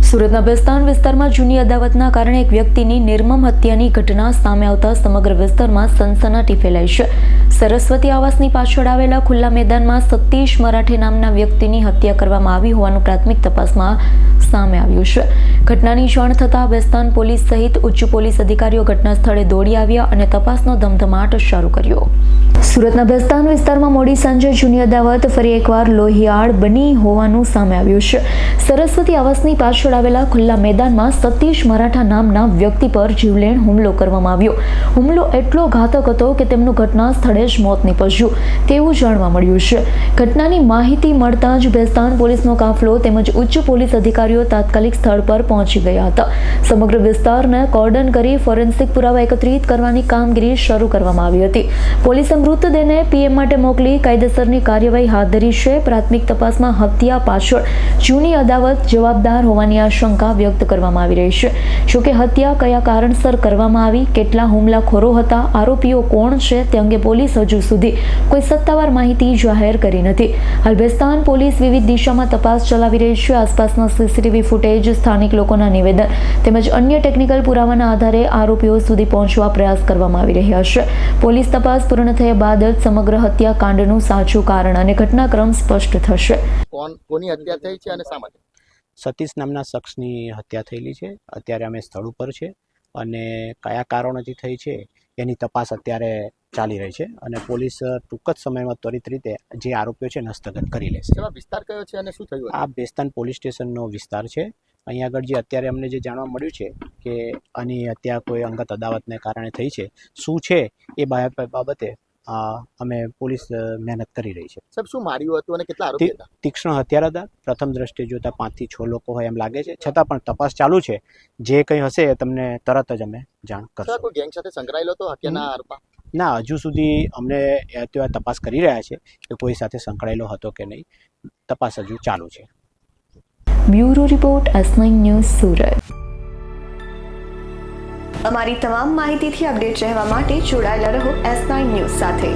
સુરતના બેસ્તાન વિસ્તારમાં જૂની અદાવતના કારણે એક વ્યક્તિની નિર્મમ હત્યાની ઘટના સામે આવતા સમગ્ર વિસ્તારમાં સનસનાટી ફેલાઈ છે. સરસ્વતી આવાસની પાછળ આવેલા ખુલ્લા મેદાનમાં સતીશ મરાઠે નામના વ્યક્તિની હત્યા કરવામાં આવી હોવાનું પ્રાથમિક તપાસમાં સામે આવ્યું છે. ઘટનાની જાણ થતાં બેસ્તાન પોલીસ સહિત ઉચ્ચ પોલીસ અધિકારીઓ ઘટના સ્થળે દોડી આવ્યા અને તપાસનો ધમધમાટ શરૂ કર્યો. સુરતના બેસ્તાન વિસ્તારમાં મોડી સાંજે જૂની અદાવત ફરી એકવાર લોહિયાળ બની હોવાનું સામે આવ્યું છે. સરસ્વતી આવાસની પાછળ આવેલા ખુલ્લા મેદાનમાં સતીશ મરાઠા નામના વ્યક્તિ પર જીવલેણ હુમલો કરવામાં આવ્યો. હુમલો એટલો ઘાતક હતો કે તેમનું ઘટના સ્થળે જ મોત નીપજ્યું તેવું જાણવા મળ્યું છે. ઘટનાની માહિતી મળતા જ બેસ્તાન પોલીસનો કાફલો તેમજ ઉચ્ચ પોલીસ અધિકારીઓ તાત્કાલિક સ્થળ પર પહોંચી ગયા હતા. સમગ્ર વિસ્તારને કોર્ડન કરી ફોરેન્સિક પુરાવા એકત્રિત કરવાની કામગીરી શરૂ કરવામાં આવી હતી. પોલીસે મૃતદેહને પીએમ માટે મોકલી કાયદેસરની કાર્યવાહી હાથ ધરી છે. પ્રાથમિક તપાસમાં હત્યા પાછળ જૂની અદાવત જવાબદાર હોવાની આશંકા વ્યક્ત કરવામાં આવી રહી છે. જોકે હત્યા કયા કારણસર કરવામાં આવી, કેટલા હુમલાખોરો હતા, આરોપીઓ કોણ છે તે અંગે પોલીસ હજુ સુધી કોઈ સત્તાવાર માહિતી જાહેર કરી નથી. હાલ બેસ્તાન પોલીસ વિવિધ દિશામાં તપાસ ચલાવી રહી છે. આસપાસના સીસીટીવી ફૂટેજ, સ્થાનિક લોકોના નિવેદન તેમજ અન્ય ટેકનિકલ પુરાવાના આધારે આરોપીઓ સુધી પહોંચવા પ્રયાસ કરવામાં આવી રહ્યા છે. પોલીસ તપાસ પૂર્ણ થયા બાદ જ સમગ્ર હત્યાકાંડનું સાચું કારણ અને ઘટનાક્રમ સ્પષ્ટ થશે. કોની હત્યા થઈ છે અને શા માટે? સતીશ નામના શખ્સની હત્યા થયેલી છે. અત્યારે અમે સ્થળ ઉપર છે અને કયા કારણોથી થઈ છે એની તપાસ અત્યારે ચાલી રહી છે અને પોલીસ ટૂંક જ સમયમાં ત્વરિત રીતે જે આરોપીઓ છે હસ્તગત કરી લેશે. વિસ્તાર કયો છે અને શું થયું? આ બેસ્તાન પોલીસ સ્ટેશનનો વિસ્તાર છે. અહીંયા આગળ જે અત્યારે અમને જે જાણવા મળ્યું છે કે આની હત્યા કોઈ અંગત અદાવતને કારણે થઈ છે, શું છે એ બાબતે અમે પોલીસ મહેનત કરી રહી છે. સાહેબ, શું માર્યું હતું અને કેટલા આરોપી હતા? તીક્ષ્ણ હથિયાર હતા. પ્રથમ દ્રષ્ટિએ જોતા 5 થી 6 લોકો હોય એમ લાગે છે. છતાં પણ તપાસ ચાલુ છે. જે કંઈ હશે તમને તરત જ અમે જાણ કરશું. કોઈ ગેંગ સાથે સંકળાયેલો હતો હત્યાના આરોપી? ના, હજુ સુધી અમને તપાસ કરી રહ્યા છે કે કોઈ સાથે સંકળાયેલો હતો કે નહીં. તપાસ હજુ ચાલુ છે. Bureau report S9 news Surat. અમારી તમામ માહિતીથી અપડેટ રહેવા માટે જોડાયેલા રહો S9 ન્યૂઝ સાથે.